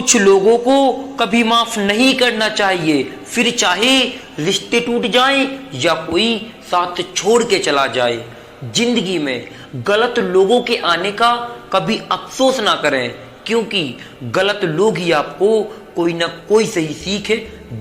कुछ लोगों को कभी माफ नहीं करना चाहिए, फिर चाहे रिश्ते टूट जाएं या कोई साथ छोड़ के चला जाए। जिंदगी में गलत लोगों के आने का कभी अफसोस ना करें, क्योंकि गलत लोग ही आपको कोई ना कोई सही सीख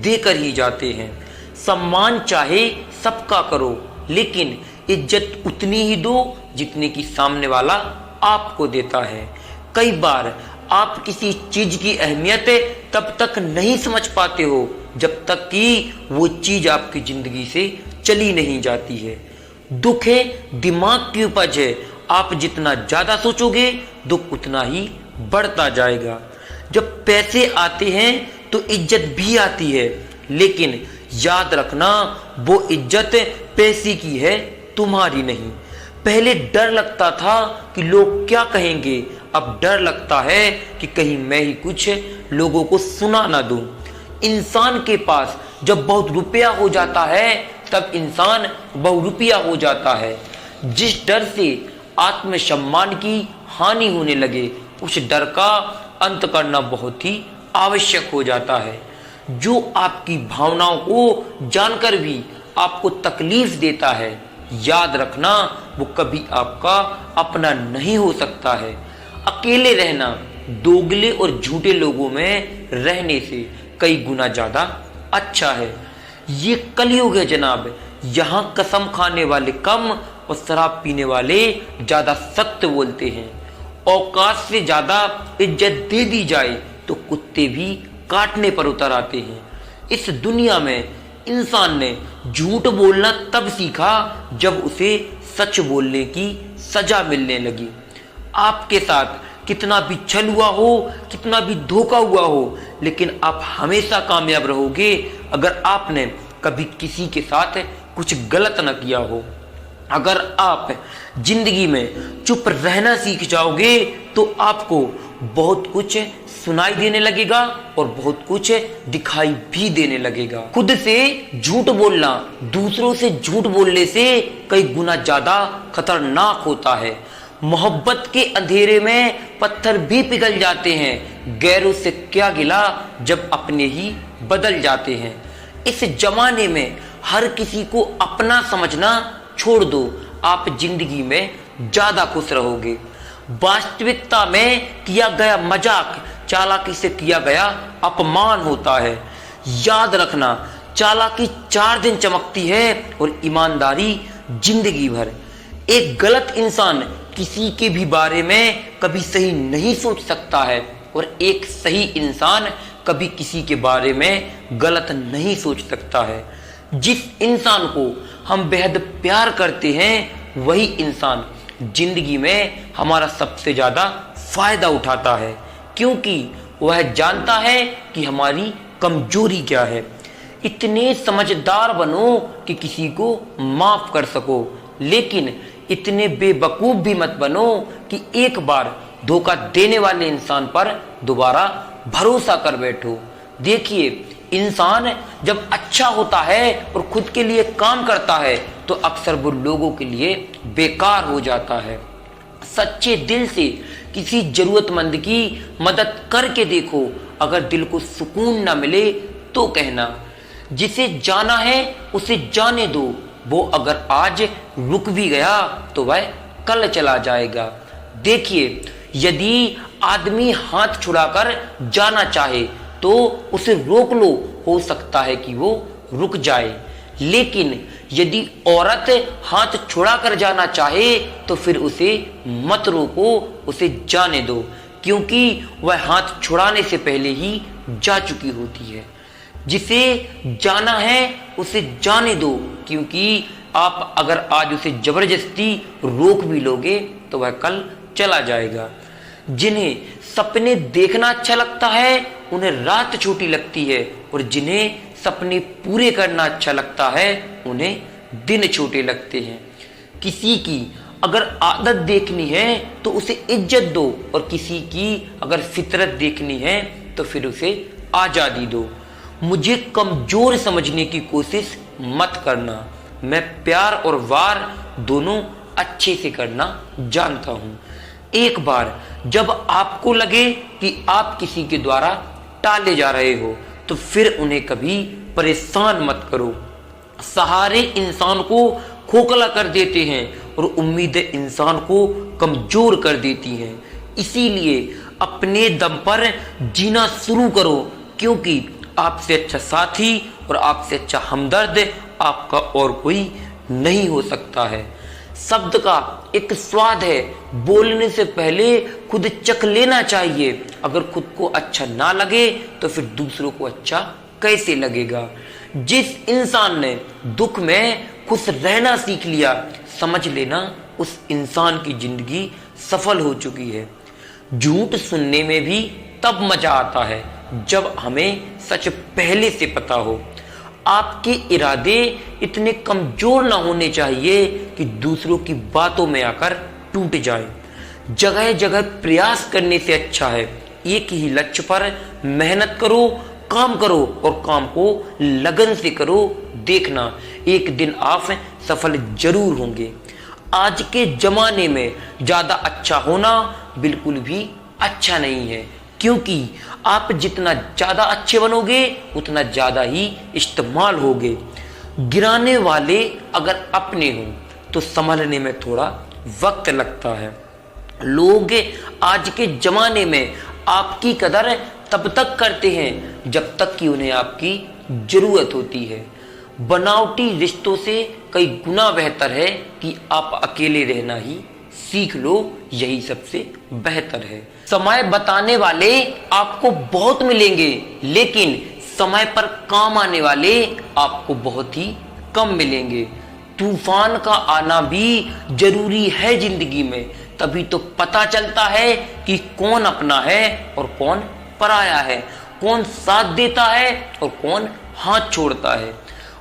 देकर ही जाते हैं। सम्मान चाहे सबका करो, लेकिन इज्जत उतनी ही दो जितने की सामने वाला आपको देता है। कई बार आप किसी चीज की अहमियत तब तक नहीं समझ पाते हो जब तक कि वो चीज आपकी जिंदगी से चली नहीं जाती है। दुख है दिमाग की उपज है, आप जितना ज्यादा सोचोगे दुख उतना ही बढ़ता जाएगा। जब पैसे आते हैं तो इज्जत भी आती है, लेकिन याद रखना वो इज्जत पैसे की है, तुम्हारी नहीं। पहले डर लगता था कि लोग क्या कहेंगे, अब डर लगता है कि कहीं मैं ही कुछ लोगों को सुना ना दूं। इंसान के पास जब बहुत रुपया हो जाता है तब इंसान बहुरुपया हो जाता है। जिस डर से आत्मसम्मान की हानि होने लगे, उस डर का अंत करना बहुत ही आवश्यक हो जाता है। जो आपकी भावनाओं को जानकर भी आपको तकलीफ देता है, याद रखना वो कभी आपका अपना नहीं हो सकता है। अकेले रहना दोगले और झूठे लोगों में रहने से कई गुना ज्यादा अच्छा है। ये कलयुग है जनाब, यहाँ कसम खाने वाले कम और शराब पीने वाले ज्यादा सत्य बोलते हैं। औकात से ज्यादा इज्जत दे दी जाए तो कुत्ते भी काटने पर उतर आते हैं। इस दुनिया में इंसान ने झूठ बोलना तब सीखा जब उसे सच बोलने की सजा मिलने लगी। आपके साथ कितना भी छल हुआ हो, कितना भी धोखा हुआ हो, लेकिन आप हमेशा कामयाब रहोगे अगर आपने कभी किसी के साथ कुछ गलत न किया हो। अगर आप जिंदगी में चुप रहना सीख जाओगे तो आपको बहुत कुछ सुनाई देने लगेगा और बहुत कुछ दिखाई भी देने लगेगा। खुद से झूठ बोलना दूसरों से झूठ बोलने से कई गुना ज्यादा खतरनाक होता है। मोहब्बत के अंधेरे में पत्थर भी पिघल जाते हैं, गैरों से क्या गिला जब अपने ही बदल जाते हैं। इस जमाने में हर किसी को अपना समझना छोड़ दो, आप जिंदगी में ज्यादा खुश रहोगे। वास्तविकता में किया गया मजाक चालाकी से किया गया अपमान होता है। याद रखना, चालाकी 4 दिन चमकती है और ईमानदारी जिंदगी भर। एक गलत इंसान किसी के भी बारे में कभी सही नहीं सोच सकता है और एक सही इंसान कभी किसी के बारे में गलत नहीं सोच सकता है। जिस इंसान को हम बेहद प्यार करते हैं वही इंसान जिंदगी में हमारा सबसे ज्यादा फायदा उठाता है, क्योंकि वह जानता है कि हमारी कमजोरी क्या है। इतने समझदार बनो कि किसी को माफ कर सको, लेकिन इतने बेवकूफ भी मत बनो कि एक बार धोखा देने वाले इंसान पर दोबारा भरोसा कर बैठो। देखिए, इंसान जब अच्छा होता है और खुद के लिए काम करता है तो अक्सर वो लोगों के लिए बेकार हो जाता है। सच्चे दिल से किसी जरूरतमंद की मदद करके देखो, अगर दिल को सुकून ना मिले तो कहना। जिसे जाना है उसे जाने दो, वो अगर आज रुक भी गया तो वह कल चला जाएगा। देखिए, यदि आदमी हाथ छुड़ाकर जाना चाहे तो उसे रोक लो, हो सकता है कि वो रुक जाए। लेकिन यदि औरत हाथ छुड़ा कर जाना चाहे तो फिर उसे मत रोको, उसे जाने दो, क्योंकि वह हाथ छुड़ाने से पहले ही जा चुकी होती है। जिसे जाना है उसे जाने दो, क्योंकि आप अगर आज उसे जबरदस्ती रोक भी लोगे तो वह कल चला जाएगा। जिन्हें सपने देखना अच्छा लगता है उन्हें रात छोटी लगती है, और जिन्हें सपने पूरे करना अच्छा लगता है उन्हें दिन छोटे लगते हैं। किसी की अगर आदत देखनी है तो उसे इज्जत दो, और किसी की अगर फितरत देखनी है तो फिर उसे आजादी दो। मुझे कमजोर समझने की कोशिश मत करना, मैं प्यार और वार दोनों अच्छे से करना जानता हूँ। एक बार जब आपको लगे कि आप किसी के द्वारा टाले जा रहे हो तो फिर उन्हें कभी परेशान मत करो। सहारे इंसान को खोखला कर देते हैं और उम्मीदें इंसान को कमजोर कर देती हैं। इसीलिए अपने दम पर जीना शुरू करो, क्योंकि आपसे अच्छा साथी और आपसे अच्छा हमदर्द आपका और कोई नहीं हो सकता है। शब्द का एक स्वाद है, बोलने से पहले खुद चख लेना चाहिए। अगर खुद को अच्छा ना लगे तो फिर दूसरों को अच्छा कैसे लगेगा। जिस इंसान ने दुख में खुश रहना सीख लिया, समझ लेना उस इंसान की जिंदगी सफल हो चुकी है। झूठ सुनने में भी तब मजा आता है जब हमें सच पहले से पता हो। आपके इरादे इतने कमजोर ना होने चाहिए कि दूसरों की बातों में आकर टूट जाएं। जगह जगह प्रयास करने से अच्छा है एक ही लक्ष्य पर मेहनत करो, काम करो और काम को लगन से करो। देखना एक दिन आप सफल जरूर होंगे। आज के जमाने में ज्यादा अच्छा होना बिल्कुल भी अच्छा नहीं है, क्योंकि आप जितना ज्यादा अच्छे बनोगे उतना ज्यादा ही इस्तेमाल होगे। गिराने वाले अगर अपने हो तो संभलने में थोड़ा वक्त लगता है। लोग आज के जमाने में आपकी कदर तब तक करते हैं जब तक कि उन्हें आपकी जरूरत होती है। बनावटी रिश्तों से कई गुना बेहतर है कि आप अकेले रहना ही सीख लो, यही सबसे बेहतर है। समय बताने वाले आपको बहुत मिलेंगे, लेकिन समय पर काम आने वाले आपको बहुत ही कम मिलेंगे। तूफान का आना भी जरूरी है जिंदगी में, तभी तो पता चलता है कि कौन अपना है और कौन पराया है, कौन साथ देता है और कौन हाथ छोड़ता है।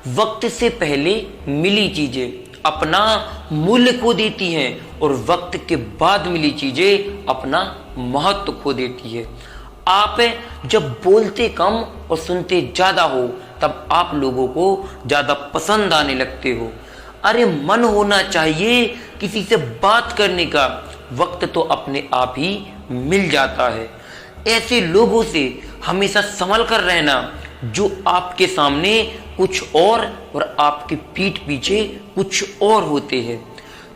वक्त से पहले मिली चीजें अपना मूल्य खो देती हैं और वक्त के बाद मिली चीजें अपना महत्व खो देती है। आप जब बोलते कम और सुनते ज्यादा हो तब आप लोगों को ज्यादा पसंद आने लगते हो। अरे मन होना चाहिए किसी से बात करने का, वक्त तो अपने आप ही मिल जाता है। ऐसे लोगों से हमेशा संभल कर रहना जो आपके सामने कुछ और आपके पीठ पीछे कुछ और होते हैं।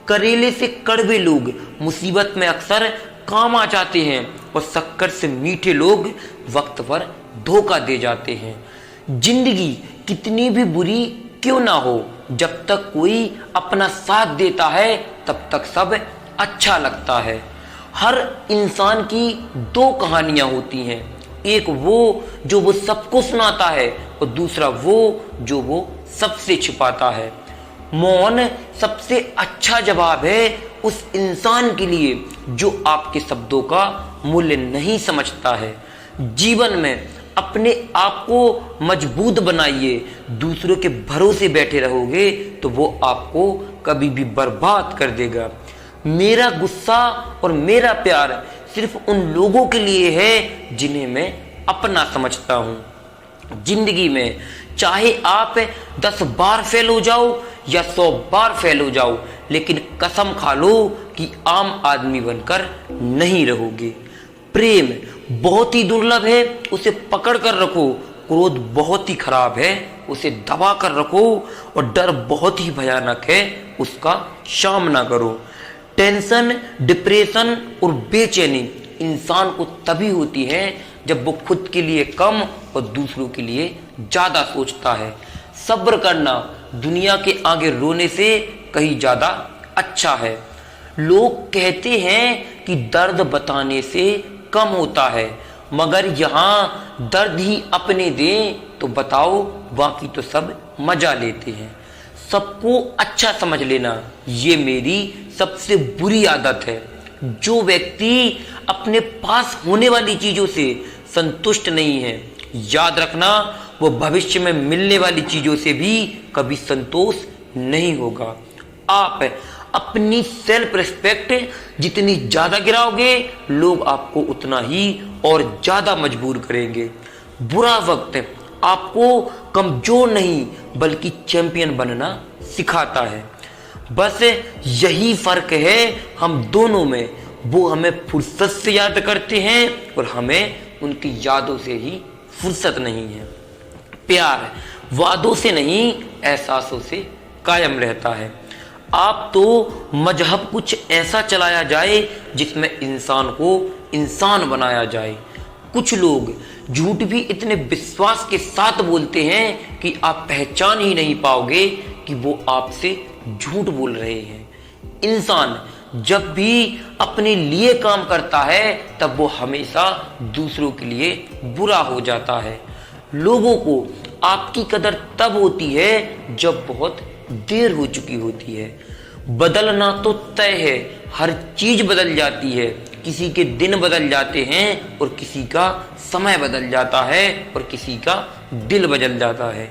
करेले से कड़वे लोग मुसीबत में अक्सर काम आ जाते हैं और शक्कर से मीठे लोग वक्त पर धोखा दे जाते हैं। जिंदगी कितनी भी बुरी क्यों ना हो, जब तक कोई अपना साथ देता है तब तक सब अच्छा लगता है। हर इंसान की दो कहानियां होती हैं, एक वो जो वो सबको सुनाता है और दूसरा वो जो वो सबसे छिपाता है। मौन सबसे अच्छा जवाब है उस इंसान के लिए जो आपके शब्दों का मूल्य नहीं समझता है। जीवन में अपने आप को मजबूत बनाइए। दूसरों के भरोसे बैठे रहोगे तो वो आपको कभी भी बर्बाद कर देगा। मेरा गुस्सा और मेरा प्यार सिर्फ उन लोगों के लिए है जिन्हें मैं अपना समझता हूं। जिंदगी में चाहे आप 10 बार फेल हो जाओ या 100 बार फेल हो जाओ, लेकिन कसम खा लो कि आम आदमी बनकर नहीं रहोगे। प्रेम बहुत ही दुर्लभ है, उसे पकड़ कर रखो। क्रोध बहुत ही खराब है, उसे दबा कर रखो। और डर बहुत ही भयानक है, उसका सामना करो। टेंशन, डिप्रेशन और बेचैनी इंसान को तभी होती है जब वो खुद के लिए कम और दूसरों के लिए ज्यादा सोचता है। सब्र करना दुनिया के आगे रोने से कहीं ज्यादा अच्छा है। लोग कहते हैं कि दर्द बताने से कम होता है, मगर यहाँ दर्द ही अपने दें तो बताओ, बाकी तो सब मजा लेते हैं। सबको अच्छा समझ लेना ये मेरी सबसे बुरी आदत है। जो व्यक्ति अपने पास होने वाली चीजों से संतुष्ट नहीं है, याद रखना वो भविष्य में मिलने वाली चीजों से भी कभी संतोष नहीं होगा। आप अपनी सेल्फ रिस्पेक्ट जितनी ज्यादा गिराओगे, लोग आपको उतना ही और ज्यादा मजबूर करेंगे। बुरा वक्त आपको कमजोर नहीं बल्कि चैंपियन बनना सिखाता है। बस यही फर्क है हम दोनों में। वो हमें फुर्सत से याद करते हैं और हमें उनकी यादों से ही फुर्सत नहीं है। प्यार वादों से नहीं, एहसासों से कायम रहता है। आप तो मजहब कुछ ऐसा चलाया जाए जिसमें इंसान को इंसान बनाया जाए। कुछ लोग झूठ भी इतने विश्वास के साथ बोलते हैं कि आप पहचान ही नहीं पाओगे कि वो आपसे झूठ बोल रहे हैं। इंसान जब भी अपने लिए काम करता है तब वो हमेशा दूसरों के लिए बुरा हो जाता है। लोगों को आपकी कदर तब होती है जब बहुत देर हो चुकी होती है। बदलना तो तय है, हर चीज बदल जाती है। किसी के दिन बदल जाते हैं और किसी का समय बदल जाता है और किसी का दिल बदल जाता है।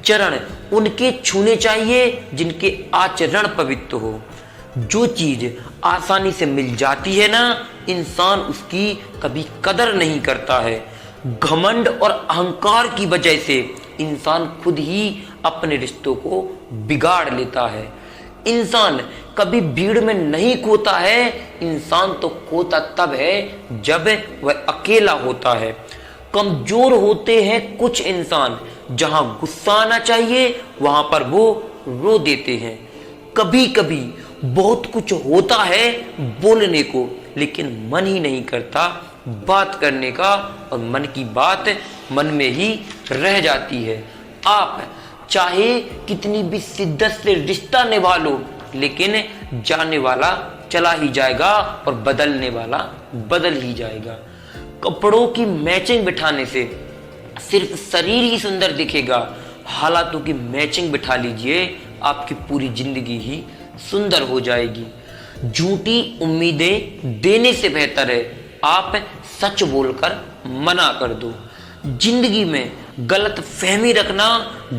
चरण उनके छूने चाहिए जिनके आचरण पवित्र हो। जो चीज आसानी से मिल जाती है ना, इंसान उसकी कभी कदर नहीं करता है। घमंड और अहंकार की वजह से इंसान खुद ही अपने रिश्तों को बिगाड़ लेता है। इंसान कभी भीड़ में नहीं खोता है, इंसान तो खोता तब है जब वह अकेला होता है। कमजोर होते हैं कुछ इंसान, जहां गुस्सा आना चाहिए वहां पर वो रो देते हैं। कभी कभी बहुत कुछ होता है बोलने को, लेकिन मन ही नहीं करता बात करने का, और मन की बात मन में ही रह जाती है। आप चाहे कितनी भी शिद्दत से रिश्ता निभा लो, लेकिन जाने वाला चला ही जाएगा और बदलने वाला बदल ही जाएगा। कपड़ों की मैचिंग बिठाने से सिर्फ शरीर ही सुंदर दिखेगा, हालातों की मैचिंग बिठा लीजिए, आपकी पूरी जिंदगी ही सुंदर हो जाएगी। झूठी उम्मीदें देने से बेहतर है आप सच बोलकर मना कर दो। जिंदगी में गलत फहमी रखना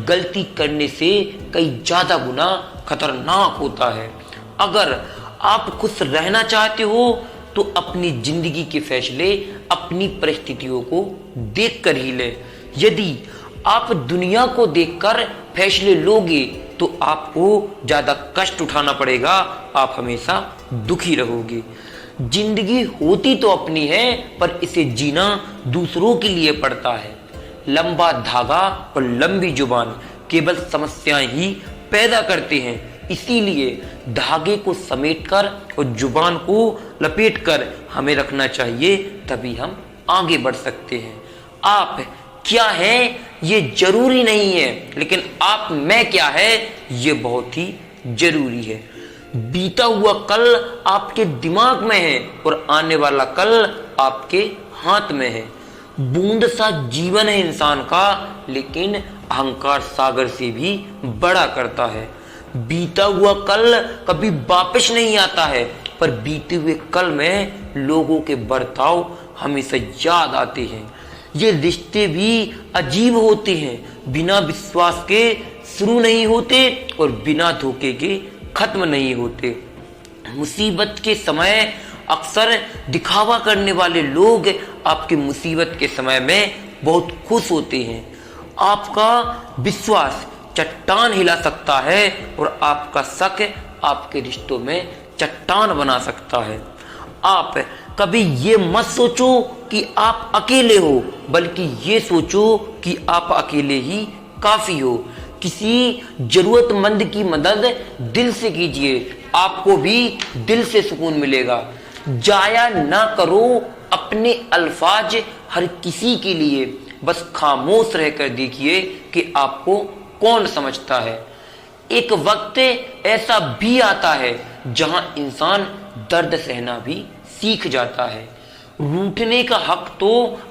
गलती करने से कई ज्यादा गुना खतरनाक होता है। अगर आप खुश रहना चाहते हो तो अपनी जिंदगी के फैसले अपनी परिस्थितियों को देखकर ही ले। यदि आप दुनिया को देखकर फैसले लोगे तो आपको ज्यादा कष्ट उठाना पड़ेगा, आप हमेशा दुखी रहोगे। जिंदगी होती तो अपनी है, पर इसे जीना दूसरों के लिए पड़ता है। लंबा धागा और लंबी जुबान केवल समस्याएं ही पैदा करते हैं, इसीलिए धागे को समेटकर और जुबान को लपेटकर हमें रखना चाहिए, तभी हम आगे बढ़ सकते हैं। आप क्या है ये जरूरी नहीं है, लेकिन आप मैं क्या है ये बहुत ही जरूरी है। बीता हुआ कल आपके दिमाग में है और आने वाला कल आपके हाथ में है। बूंद सा जीवन है इंसान का, लेकिन अहंकार सागर से भी बड़ा करता है। बीता हुआ कल कभी वापस नहीं आता है, पर बीते हुए कल में लोगों के बर्ताव हमेशा याद आते हैं। ये रिश्ते भी अजीब होते हैं, बिना विश्वास के शुरू नहीं होते और बिना धोखे के खत्म नहीं होते। मुसीबत के समय अक्सर दिखावा करने वाले लोग आपकी मुसीबत के समय में बहुत खुश होते हैं। आपका विश्वास चट्टान हिला सकता है और आपका शक आपके रिश्तों में चट्टान बना सकता है। आप कभी ये मत सोचो कि आप अकेले हो, बल्कि ये सोचो कि आप अकेले ही काफी हो। किसी जरूरतमंद की मदद दिल से कीजिए, आपको भी दिल से सुकून मिलेगा। जाया ना करो अपने अल्फाज हर किसी के लिए, बस खामोश रहकर देखिए कि आपको कौन समझता है। एक वक्त ऐसा भी आता है जहां इंसान दर्द सहना भी सीख जाता है। रूठने का हक तो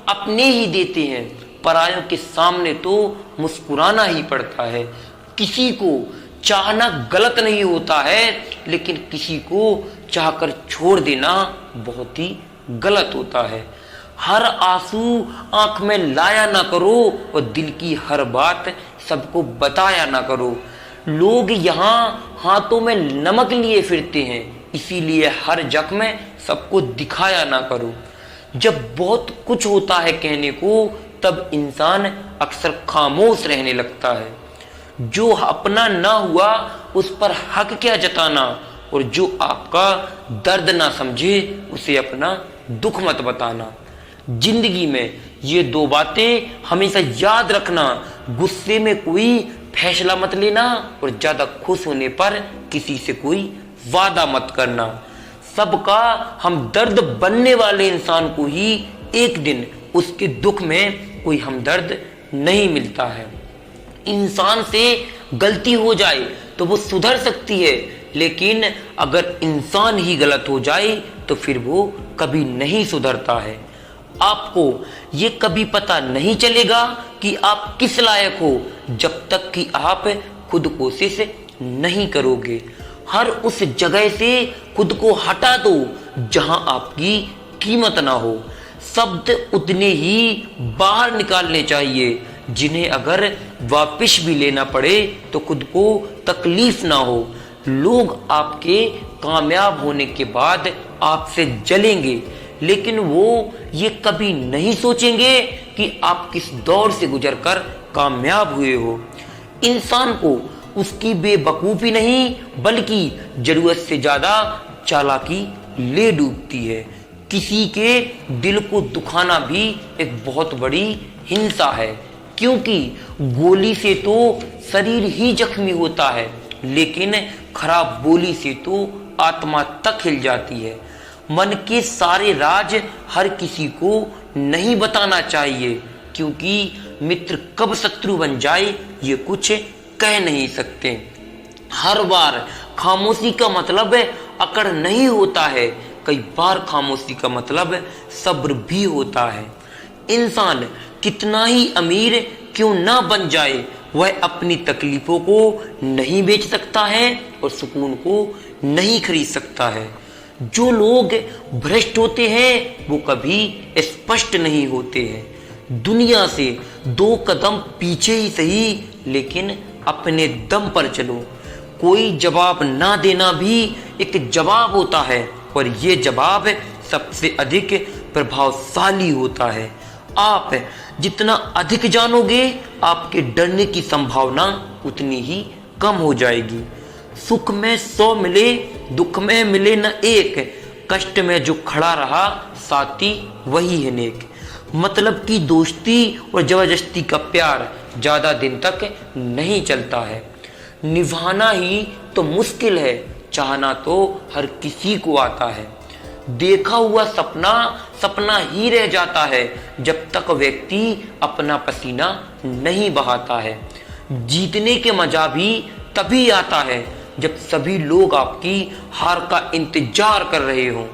अपने ही देते हैं, परायों के सामने तो मुस्कुराना ही पड़ता है। किसी को चाहना गलत नहीं होता है, लेकिन किसी को चाहकर छोड़ देना बहुत ही गलत होता है। हर आंसू आंख में लाया ना करो और दिल की हर बात सबको बताया ना करो। लोग यहाँ हाथों में नमक लिए फिरते हैं, इसीलिए हर जख्म सबको दिखाया ना करो। जब बहुत कुछ होता है कहने को, तब इंसान अक्सर खामोश रहने लगता है। जो अपना ना हुआ उस पर हक क्या जताना, और जो आपका दर्द ना समझे उसे अपना दुख मत बताना। जिंदगी में ये दो बातें हमेशा याद रखना, गुस्से में कोई फैसला मत लेना और ज्यादा खुश होने पर किसी से कोई वादा मत करना। सबका हमदर्द बनने वाले इंसान को ही एक दिन उसके दुख में कोई हमदर्द नहीं मिलता है। इंसान से गलती हो जाए तो वो सुधर सकती है, लेकिन अगर इंसान ही गलत हो जाए तो फिर वो कभी नहीं सुधरता है। आपको ये कभी पता नहीं चलेगा कि आप किस लायक हो जब तक कि आप खुद कोशिश नहीं करोगे। हर उस जगह से खुद को हटा दो जहां आपकी कीमत ना हो। शब्द उतने ही बाहर निकालने चाहिए जिन्हें अगर वापस भी लेना पड़े तो खुद को तकलीफ ना हो। लोग आपके कामयाब होने के बाद आपसे जलेंगे, लेकिन वो ये कभी नहीं सोचेंगे कि आप किस दौर से गुजरकर कामयाब हुए हो। इंसान को उसकी बेवकूफी नहीं बल्कि जरूरत से ज्यादा चालाकी ले डूबती है। किसी के दिल को दुखाना भी एक बहुत बड़ी हिंसा है, क्योंकि गोली से तो शरीर ही जख्मी होता है, लेकिन खराब बोली से तो आत्मा तक हिल जाती है। मन के सारे राज हर किसी को नहीं बताना चाहिए, क्योंकि मित्र कब शत्रु बन जाए ये कुछ कह नहीं सकते। हर बार खामोशी का मतलब अकड़ नहीं होता है, कई बार खामोशी का मतलब सब्र भी होता है। इंसान कितना ही अमीर क्यों ना बन जाए, वह अपनी तकलीफों को नहीं बेच सकता है और सुकून को नहीं खरीद सकता है। जो लोग भ्रष्ट होते हैं वो कभी स्पष्ट नहीं होते हैं। दुनिया से दो कदम पीछे ही सही, लेकिन अपने दम पर चलो। कोई जवाब ना देना भी एक जवाब होता है, और ये जवाब सबसे अधिक प्रभावशाली होता है। आप जितना अधिक जानोगे, आपके डरने की संभावना उतनी ही कम हो जाएगी। सुख में 100 मिले, दुख में मिले न एक, कष्ट में जो खड़ा रहा साथी वही है नेक। मतलब की दोस्ती और जबरदस्ती का प्यार ज्यादा दिन तक नहीं चलता है। निभाना ही तो मुश्किल है, चाहना तो हर किसी को आता है। देखा हुआ सपना सपना ही रह जाता है जब तक व्यक्ति अपना पसीना नहीं बहाता है। जीतने के मजा भी तभी आता है जब सभी लोग आपकी हार का इंतजार कर रहे हो।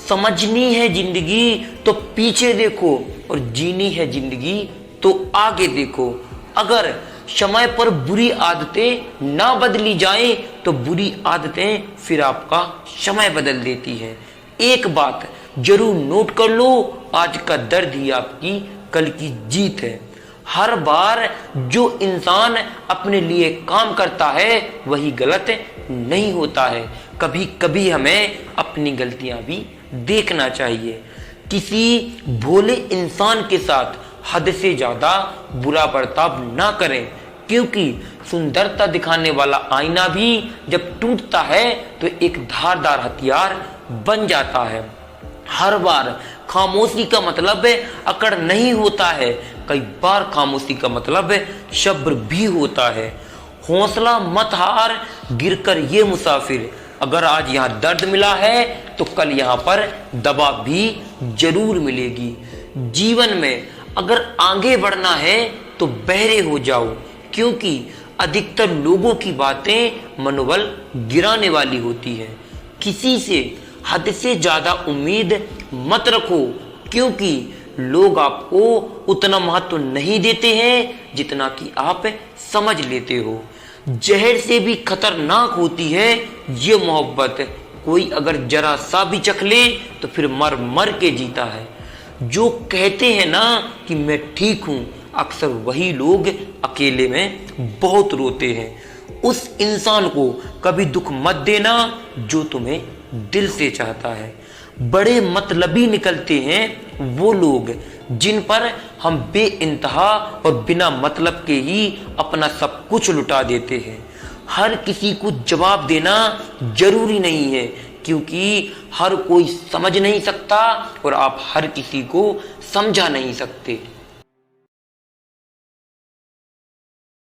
समझनी है जिंदगी तो पीछे देखो, और जीनी है जिंदगी तो आगे देखो। अगर समय पर बुरी आदतें ना बदली जाए तो बुरी आदतें फिर आपका समय बदल देती है। एक बात जरूर नोट कर लो, आज का दर्द ही आपकी कल की जीत है। हर बार जो इंसान अपने लिए काम करता है वही गलत नहीं होता है। कभी कभी हमें अपनी गलतियां भी देखना चाहिए। किसी भोले इंसान के साथ हद से ज्यादा बुरा बर्ताव ना करें, क्योंकि सुंदरता दिखाने वाला आईना भी जब टूटता है तो एक धारदार हथियार बन जाता है। हर बार खामोशी का मतलब अकड़ नहीं होता है, कई बार खामोशी का मतलब सब्र भी होता है। हौसला मत हार, गिरकर ये मुसाफिर, अगर आज यहाँ दर्द मिला है तो कल यहाँ पर दवा भी जरूर मिलेगी। जीवन में अगर आगे बढ़ना है तो बहरे हो जाओ, क्योंकि अधिकतर लोगों की बातें मनोबल गिराने वाली होती है। किसी से हद से ज्यादा उम्मीद मत रखो, क्योंकि लोग आपको उतना महत्व नहीं देते हैं जितना कि आप समझ लेते हो। जहर से भी खतरनाक होती है ये मोहब्बत, कोई अगर जरा सा भी चख ले तो फिर मर मर के जीता है। जो कहते हैं ना कि मैं ठीक हूं, अक्सर वही लोग अकेले में बहुत रोते हैं। उस इंसान को कभी दुख मत देना जो तुम्हें दिल से चाहता है। बड़े मतलबी निकलते हैं वो लोग जिन पर हम बेइंतहा और बिना मतलब के ही अपना सब कुछ लुटा देते हैं। हर किसी को जवाब देना जरूरी नहीं है, क्योंकि हर कोई समझ नहीं सकता और आप हर किसी को समझा नहीं सकते।